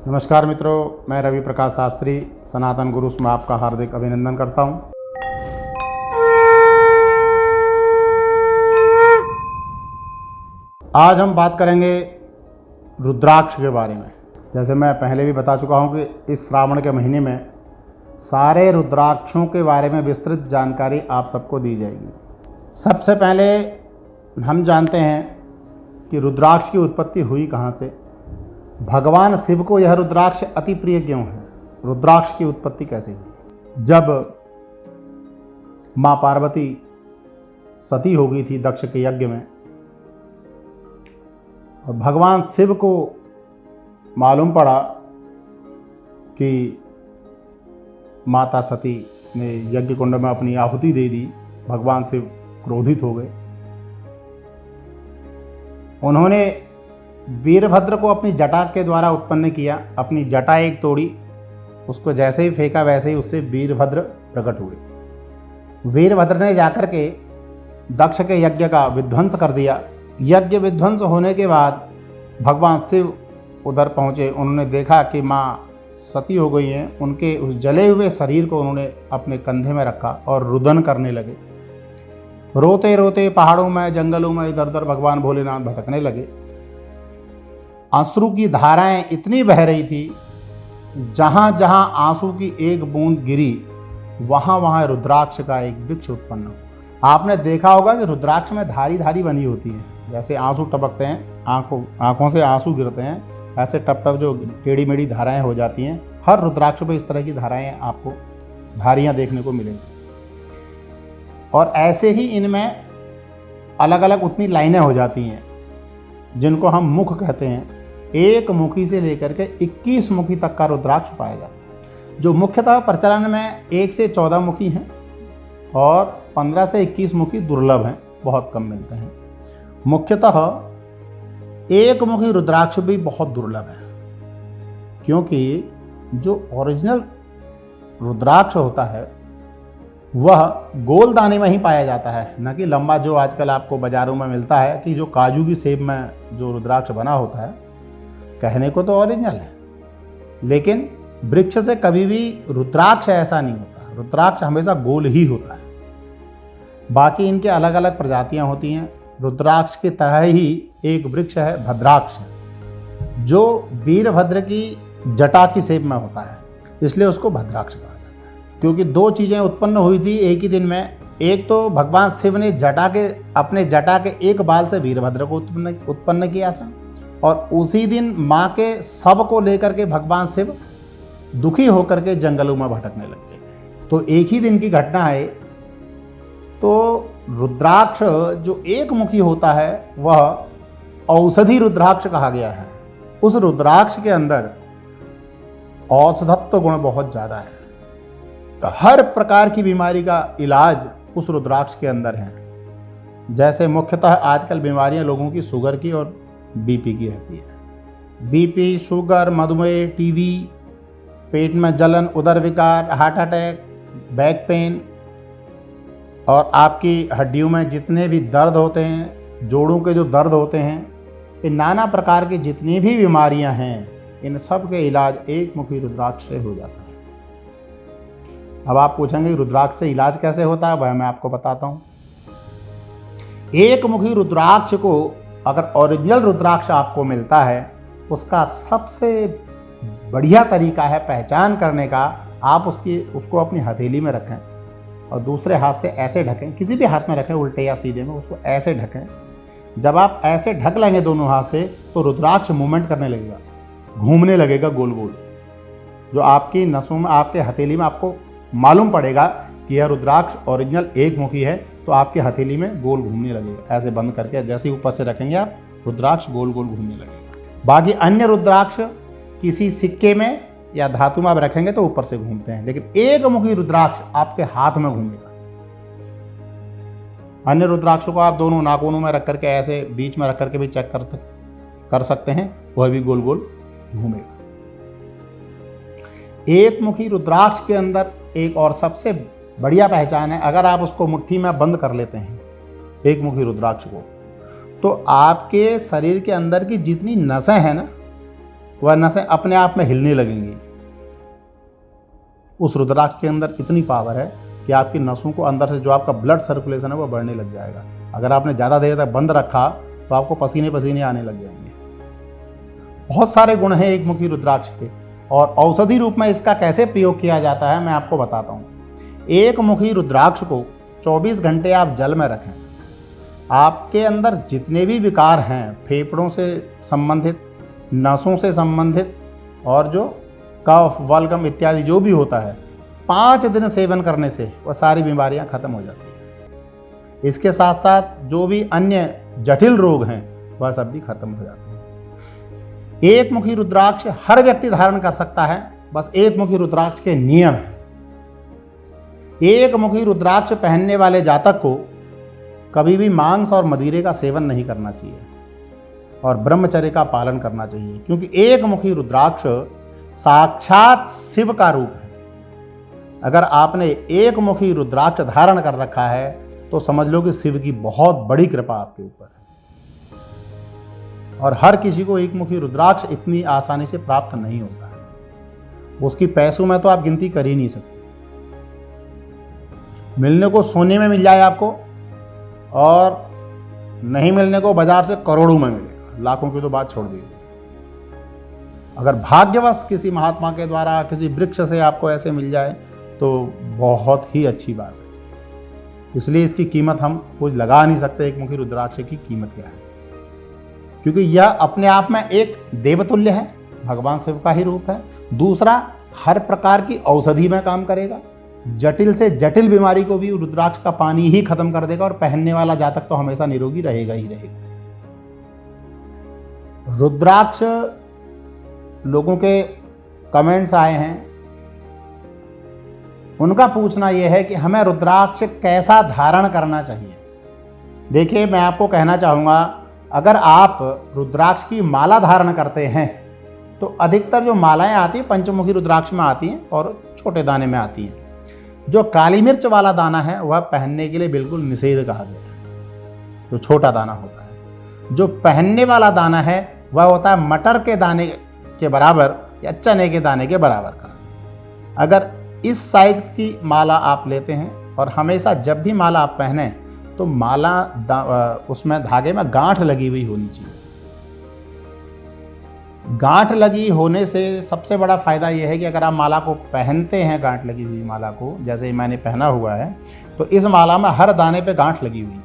नमस्कार मित्रों, मैं रवि प्रकाश शास्त्री सनातन गुरु में आपका हार्दिक अभिनंदन करता हूं। आज हम बात करेंगे रुद्राक्ष के बारे में। जैसे मैं पहले भी बता चुका हूं कि इस श्रावण के महीने में सारे रुद्राक्षों के बारे में विस्तृत जानकारी आप सबको दी जाएगी। सबसे पहले हम जानते हैं कि रुद्राक्ष की उत्पत्ति हुई कहाँ से। भगवान शिव को यह रुद्राक्ष अति प्रिय क्यों है? रुद्राक्ष की उत्पत्ति कैसे हुई? जब माँ पार्वती सती हो गई थी दक्ष के यज्ञ में, और भगवान शिव को मालूम पड़ा कि माता सती ने यज्ञ कुंड में अपनी आहुति दे दी, भगवान शिव क्रोधित हो गए। उन्होंने वीरभद्र को अपनी जटा के द्वारा उत्पन्न किया। अपनी जटा एक तोड़ी, उसको जैसे ही फेंका वैसे ही उससे वीरभद्र प्रकट हुए। वीरभद्र ने जाकर के दक्ष के यज्ञ का विध्वंस कर दिया। यज्ञ विध्वंस होने के बाद भगवान शिव उधर पहुँचे। उन्होंने देखा कि माँ सती हो गई हैं। उनके उस जले हुए शरीर को उन्होंने अपने कंधे में रखा और रुदन करने लगे। रोते रोते पहाड़ों में, जंगलों में इधर उधर भगवान भोलेनाथ भटकने लगे। आंसू की धाराएं इतनी बह रही थी, जहाँ जहाँ आंसू की एक बूंद गिरी वहाँ वहाँ रुद्राक्ष का एक वृक्ष उत्पन्न हुआ। आपने देखा होगा कि रुद्राक्ष में धारी धारी बनी होती है। जैसे आंसू टपकते हैं, आंखों से आंसू गिरते हैं, ऐसे टप टप जो टेढ़ी मेढ़ी धाराएं हो जाती हैं। हर रुद्राक्ष पे इस तरह की धाराएं आपको धारियाँ देखने को मिलेंगी। और ऐसे ही इनमें अलग अलग उतनी लाइनें हो जाती हैं, जिनको हम मुख कहते हैं। एक मुखी से लेकर के 21 मुखी तक का रुद्राक्ष पाया जाता है, जो मुख्यतः प्रचलन में 1 से 14 मुखी हैं और 15 से 21 मुखी दुर्लभ हैं, बहुत कम मिलते हैं। मुख्यतः एक मुखी रुद्राक्ष भी बहुत दुर्लभ है, क्योंकि जो ओरिजिनल रुद्राक्ष होता है वह गोल दाने में ही पाया जाता है, न कि लंबा जो आजकल आपको बाज़ारों में मिलता है कि जो काजू की शेप में जो रुद्राक्ष बना होता है। कहने को तो ओरिजिनल है, लेकिन वृक्ष से कभी भी रुद्राक्ष ऐसा नहीं होता। रुद्राक्ष हमेशा गोल ही होता है। बाकी इनके अलग अलग प्रजातियां होती हैं। रुद्राक्ष की तरह ही एक वृक्ष है भद्राक्ष, जो वीरभद्र की जटा की शेप में होता है, इसलिए उसको भद्राक्ष कहा जाता है। क्योंकि दो चीज़ें उत्पन्न हुई थी एक ही दिन में। एक तो भगवान शिव ने अपने जटा के एक बाल से वीरभद्र को उत्पन्न किया था, और उसी दिन माँ के शव को लेकर के भगवान शिव दुखी होकर के जंगलों में भटकने लग गए थे। तो एक ही दिन की घटना है। तो रुद्राक्ष जो एक मुखी होता है वह औषधि रुद्राक्ष कहा गया है। उस रुद्राक्ष के अंदर औषधत्व गुण बहुत ज़्यादा है। तो हर प्रकार की बीमारी का इलाज उस रुद्राक्ष के अंदर है। जैसे मुख्यतः आजकल बीमारियां लोगों की शुगर की और बीपी की रहती है। बीपी, शुगर, मधुमेह, टीबी, पेट में जलन, उदर विकार, हार्ट अटैक, बैक पेन, और आपकी हड्डियों में जितने भी दर्द होते हैं, जोड़ों के जो दर्द होते हैं, ये नाना प्रकार की जितनी भी बीमारियां हैं, इन सब के इलाज एक मुखी रुद्राक्ष से हो जाता है। अब आप पूछेंगे रुद्राक्ष से इलाज कैसे होता है? वह मैं आपको बताता हूँ। एक मुखी रुद्राक्ष को अगर ओरिजिनल रुद्राक्ष आपको मिलता है, उसका सबसे बढ़िया तरीका है पहचान करने का, आप उसको अपनी हथेली में रखें और दूसरे हाथ से ऐसे ढकें। किसी भी हाथ में रखें, उल्टे या सीधे में, उसको ऐसे ढकें। जब आप ऐसे ढक लेंगे दोनों हाथ से, तो रुद्राक्ष मूवमेंट करने लगेगा, घूमने लगेगा गोल गोल। जो आपकी नसों में, आपके हथेली में आपको मालूम पड़ेगा कि यह रुद्राक्ष ओरिजिनल एक मुखी है, तो आपकी हथेली में गोल घूमने लगेगा। ऐसे बंद करके जैसे ही ऊपर से रखेंगे आप, रुद्राक्ष गोल गोल घूमने लगेगा। बाकी अन्य रुद्राक्ष किसी सिक्के में या धातु में आप रखेंगे तो ऊपर से घूमते हैं, लेकिन एक मुखी रुद्राक्ष आपके हाथ में घूमेगा। अन्य रुद्राक्षों को आप दोनों नाखूनों में रख करके, ऐसे बीच में रख करके भी चेक कर सकते हैं, वह भी गोल गोल घूमेगा। एक मुखी रुद्राक्ष के अंदर एक और सबसे बढ़िया पहचान है, अगर आप उसको मुट्ठी में बंद कर लेते हैं एक मुखी रुद्राक्ष को, तो आपके शरीर के अंदर की जितनी नसें हैं ना, वह नसें अपने आप में हिलने लगेंगी। उस रुद्राक्ष के अंदर इतनी पावर है कि आपकी नसों को अंदर से जो आपका ब्लड सर्कुलेशन है वो बढ़ने लग जाएगा। अगर आपने ज़्यादा देर तक बंद रखा तो आपको पसीने पसीने आने लग जाएंगे। बहुत सारे गुण हैं एक मुखी रुद्राक्ष के, और औषधि रूप में इसका कैसे प्रयोग किया जाता है मैं आपको बताता हूँ। एक मुखी रुद्राक्ष को 24 घंटे आप जल में रखें। आपके अंदर जितने भी विकार हैं, फेफड़ों से संबंधित, नसों से संबंधित, और जो कफ वल्गम इत्यादि जो भी होता है, 5 दिन सेवन करने से वह सारी बीमारियां खत्म हो जाती हैं। इसके साथ साथ जो भी अन्य जटिल रोग हैं वह सब भी खत्म हो जाते हैं। एक मुखी रुद्राक्ष हर व्यक्ति धारण कर सकता है, बस एक मुखी रुद्राक्ष के नियम हैं। एक मुखी रुद्राक्ष पहनने वाले जातक को कभी भी मांस और मदिरे का सेवन नहीं करना चाहिए और ब्रह्मचर्य का पालन करना चाहिए, क्योंकि एक मुखी रुद्राक्ष साक्षात शिव का रूप है। अगर आपने एक मुखी रुद्राक्ष धारण कर रखा है तो समझ लो कि शिव की बहुत बड़ी कृपा आपके ऊपर है। और हर किसी को एक मुखी रुद्राक्ष इतनी आसानी से प्राप्त नहीं होता है। उसकी पैसों में तो आप गिनती कर ही नहीं सकते। मिलने को सोने में मिल जाए आपको, और नहीं मिलने को बाजार से करोड़ों में मिलेगा, लाखों की तो बात छोड़ दीजिए। अगर भाग्यवश किसी महात्मा के द्वारा किसी वृक्ष से आपको ऐसे मिल जाए तो बहुत ही अच्छी बात है। इसलिए इसकी कीमत हम कुछ लगा नहीं सकते। एक मुखी रुद्राक्ष की कीमत क्या है, क्योंकि यह अपने आप में एक देवतुल्य है, भगवान शिव का ही रूप है। दूसरा, हर प्रकार की औषधि में काम करेगा। जटिल से जटिल बीमारी को भी रुद्राक्ष का पानी ही खत्म कर देगा, और पहनने वाला जातक तो हमेशा निरोगी रहेगा ही रहेगा। रुद्राक्ष, लोगों के कमेंट्स आए हैं, उनका पूछना यह है कि हमें रुद्राक्ष कैसा धारण करना चाहिए। देखिए, मैं आपको कहना चाहूँगा, अगर आप रुद्राक्ष की माला धारण करते हैं तो अधिकतर जो मालाएं आती हैं पंचमुखी रुद्राक्ष में आती हैं और छोटे दाने में आती हैं। जो काली मिर्च वाला दाना है वह पहनने के लिए बिल्कुल निषेध कहा गया है, जो छोटा दाना होता है। जो पहनने वाला दाना है वह होता है मटर के दाने के बराबर या चने के दाने के बराबर का। अगर इस साइज की माला आप लेते हैं, और हमेशा जब भी माला आप पहने तो माला उसमें धागे में गांठ लगी हुई होनी चाहिए। गांठ लगी होने से सबसे बड़ा फ़ायदा यह है कि अगर आप माला को पहनते हैं, गांठ लगी हुई माला को, जैसे मैंने पहना हुआ है, तो इस माला में हर दाने पे गांठ लगी हुई है।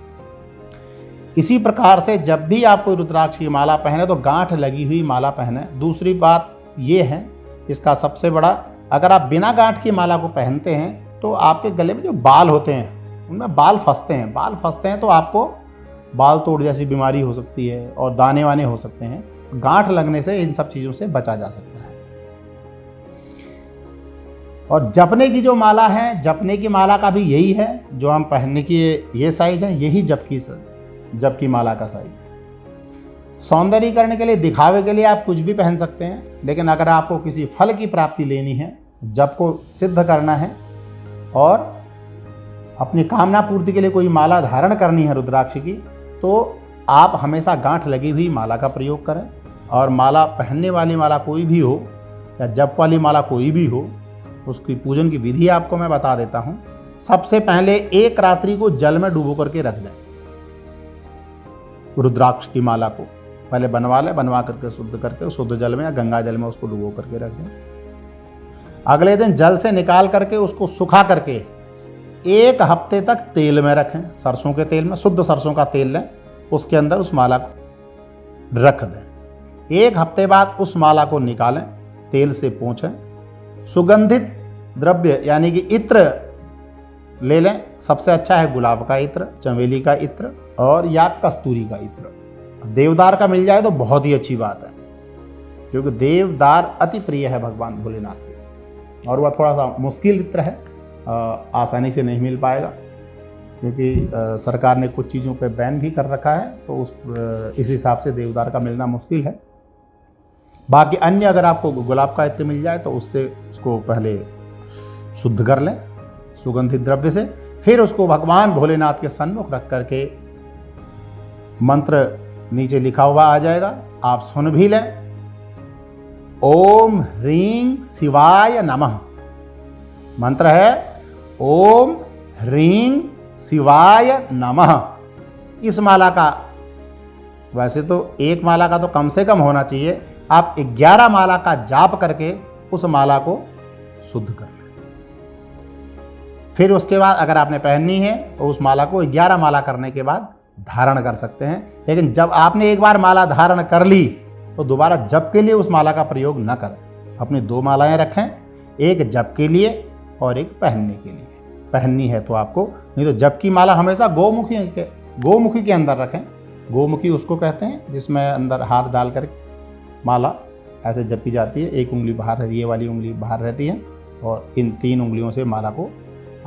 इसी प्रकार से जब भी आप कोई रुद्राक्ष की माला पहने तो गांठ लगी हुई माला पहने। दूसरी बात ये है इसका सबसे बड़ा, अगर आप बिना गांठ की माला को पहनते हैं तो आपके गले में जो बाल होते हैं उनमें बाल फंसते हैं। बाल फंसते हैं तो आपको बाल तोड़ जैसी बीमारी हो सकती है और दाने वाने हो सकते हैं। गांठ लगने से इन सब चीज़ों से बचा जा सकता है। और जपने की जो माला है, जपने की माला का भी यही है, जो हम पहनने की ये साइज है, यही जप की माला का साइज है। सौंदर्यीकरण के लिए, दिखावे के लिए आप कुछ भी पहन सकते हैं, लेकिन अगर आपको किसी फल की प्राप्ति लेनी है, जप को सिद्ध करना है और अपनी कामना पूर्ति के लिए कोई माला धारण करनी है रुद्राक्ष की, तो आप हमेशा गांठ लगी हुई माला का प्रयोग करें। और माला पहनने वाली माला कोई भी हो या जप वाली माला कोई भी हो, उसकी पूजन की विधि आपको मैं बता देता हूँ। सबसे पहले एक रात्रि को जल में डुबो करके रख दें। रुद्राक्ष की माला को पहले बनवा लें, बनवा करके शुद्ध जल में या गंगा जल में उसको डुबो करके रख दें। अगले दिन जल से निकाल करके उसको सुखा करके 1 हफ्ते तक तेल में रखें, सरसों के तेल में, शुद्ध सरसों का तेल लें, उसके अंदर उस माला को रख दें। 1 हफ्ते बाद उस माला को निकालें, तेल से पोंछें, सुगंधित द्रव्य यानी कि इत्र ले लें। सबसे अच्छा है गुलाब का इत्र, चमेली का इत्र और या कस्तूरी का इत्र। देवदार का मिल जाए तो बहुत ही अच्छी बात है, क्योंकि देवदार अति प्रिय है भगवान भोलेनाथ के, और वह थोड़ा सा मुश्किल इत्र है, आसानी से नहीं मिल पाएगा, क्योंकि सरकार ने कुछ चीज़ों पे बैन भी कर रखा है, तो इस हिसाब से देवदार का मिलना मुश्किल है। बाकी अन्य अगर आपको गुलाब का इत्र मिल जाए तो उससे उसको पहले शुद्ध कर लें सुगंधित द्रव्य से, फिर उसको भगवान भोलेनाथ के सन्मुख रख करके मंत्र नीचे लिखा हुआ आ जाएगा, आप सुन भी लें ओम ह्रीं शिवाय नमः। मंत्र है ओम ह्रीं शिवाय नमः। इस माला का, वैसे तो एक माला का तो कम से कम होना चाहिए, आप 11 माला का जाप करके उस माला को शुद्ध कर लें। फिर उसके बाद अगर आपने पहननी है तो उस माला को 11 माला करने के बाद धारण कर सकते हैं। लेकिन जब आपने एक बार माला धारण कर ली तो दोबारा जप के लिए उस माला का प्रयोग न करें। अपनी 2 मालाएं रखें, एक जप के लिए और एक पहनने के लिए। पहननी है तो आपको, नहीं तो जप की माला हमेशा गोमुखी के अंदर रखें। गोमुखी उसको कहते हैं जिसमें अंदर हाथ डाल कर माला ऐसे जपी जाती है। एक उंगली बाहर रहती है, ये वाली उंगली बाहर रहती है और इन 3 उंगलियों से माला को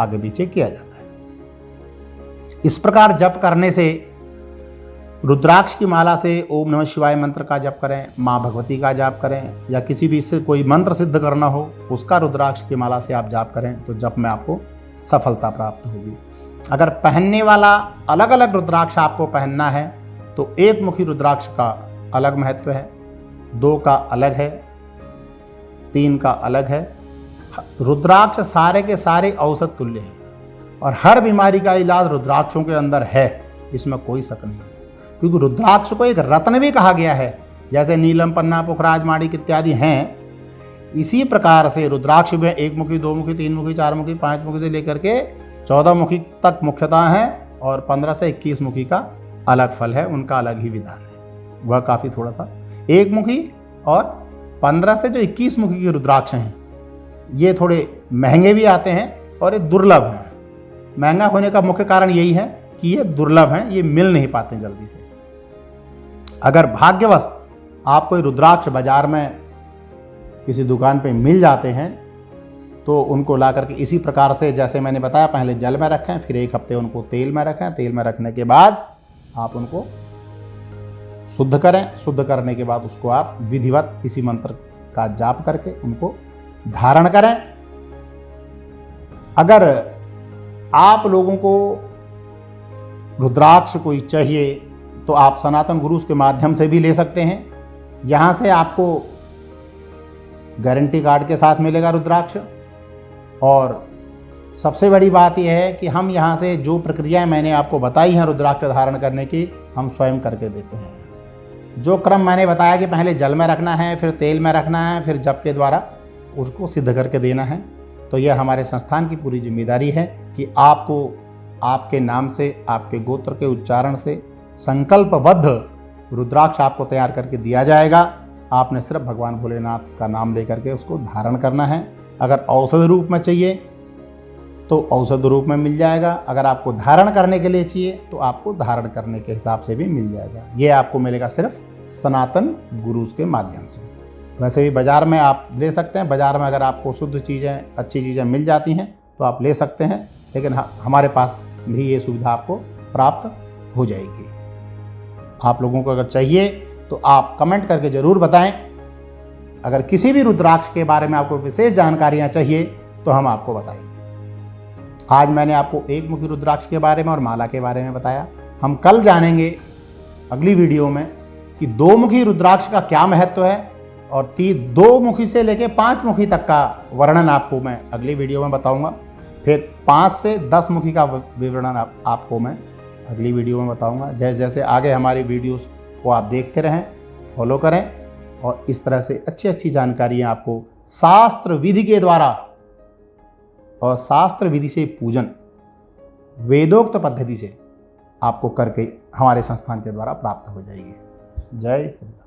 आगे पीछे किया जाता है। इस प्रकार जप करने से, रुद्राक्ष की माला से ओम नमः शिवाय मंत्र का जप करें, माँ भगवती का जाप करें, या किसी भी इससे कोई मंत्र सिद्ध करना हो उसका रुद्राक्ष की माला से आप जाप करें तो जप में आपको सफलता प्राप्त होगी। अगर पहनने वाला अलग अलग रुद्राक्ष आपको पहनना है तो एक मुखी रुद्राक्ष का अलग महत्व है, 2 का अलग है, 3 का अलग है। रुद्राक्ष सारे के सारे औसत तुल्य हैं और हर बीमारी का इलाज रुद्राक्षों के अंदर है, इसमें कोई शक नहीं है। क्योंकि रुद्राक्ष को एक रत्न भी कहा गया है, जैसे नीलम, पन्ना, पुखराज, माणिक इत्यादि हैं। इसी प्रकार से रुद्राक्ष में 1 मुखी, 2 मुखी, 3 मुखी, 4 मुखी, 5 मुखी से लेकर के 14 मुखी तक मुख्यतः हैं और 15 से 21 मुखी का अलग फल है, उनका अलग ही विधान है। वह काफ़ी थोड़ा सा 1 मुखी और 15 से जो 21 मुखी के रुद्राक्ष हैं ये थोड़े महंगे भी आते हैं और ये दुर्लभ हैं। महंगा होने का मुख्य कारण यही है कि ये दुर्लभ हैं, ये मिल नहीं पाते जल्दी से। अगर भाग्यवश आप कोई रुद्राक्ष बाजार में किसी दुकान पे मिल जाते हैं तो उनको ला करके इसी प्रकार से, जैसे मैंने बताया, पहले जल में रखें, फिर 1 हफ्ते उनको तेल में रखें। तेल में रखने के बाद आप उनको शुद्ध करें। शुद्ध करने के बाद उसको आप विधिवत इसी मंत्र का जाप करके उनको धारण करें। अगर आप लोगों को रुद्राक्ष कोई चाहिए तो आप सनातन गुरुज के माध्यम से भी ले सकते हैं। यहाँ से आपको गारंटी कार्ड के साथ मिलेगा रुद्राक्ष। और सबसे बड़ी बात यह है कि हम यहाँ से जो प्रक्रियाएं मैंने आपको बताई हैं रुद्राक्ष धारण करने की, हम स्वयं करके देते हैं। यहाँ से जो क्रम मैंने बताया कि पहले जल में रखना है, फिर तेल में रखना है, फिर जप के द्वारा उसको सिद्ध करके देना है, तो यह हमारे संस्थान की पूरी जिम्मेदारी है कि आपको आपके नाम से, आपके गोत्र के उच्चारण से संकल्पबद्ध रुद्राक्ष आपको तैयार करके दिया जाएगा। आपने सिर्फ भगवान भोलेनाथ का नाम लेकर के उसको धारण करना है। अगर औषध रूप में चाहिए तो औषध रूप में मिल जाएगा, अगर आपको धारण करने के लिए चाहिए तो आपको धारण करने के हिसाब से भी मिल जाएगा। ये आपको मिलेगा सिर्फ सनातन गुरुज के माध्यम से। वैसे भी बाज़ार में आप ले सकते हैं, बाज़ार में अगर आपको शुद्ध चीज़ें, अच्छी चीज़ें मिल जाती हैं तो आप ले सकते हैं, लेकिन हमारे पास भी ये सुविधा आपको प्राप्त हो जाएगी। आप लोगों को अगर चाहिए तो आप कमेंट करके ज़रूर बताएं। अगर किसी भी रुद्राक्ष के बारे में आपको विशेष जानकारियाँ चाहिए तो हम आपको बताएंगे। आज मैंने आपको 1 मुखी रुद्राक्ष के बारे में और माला के बारे में बताया। हम कल जानेंगे अगली वीडियो में कि 2 मुखी रुद्राक्ष का क्या महत्व है और 2 मुखी से लेकर 5 मुखी तक का वर्णन आपको मैं अगली वीडियो में बताऊंगा। फिर 5 से 10 मुखी का विवरण आपको मैं अगली वीडियो में बताऊंगा। जैसे जैसे आगे हमारी वीडियोस को आप देखते रहें, फॉलो करें और इस तरह से अच्छी अच्छी जानकारियाँ आपको शास्त्र विधि के द्वारा और शास्त्र विधि से पूजन वेदोक्त पद्धति से आपको करके हमारे संस्थान के द्वारा प्राप्त हो जाएगी। जय श्री राम।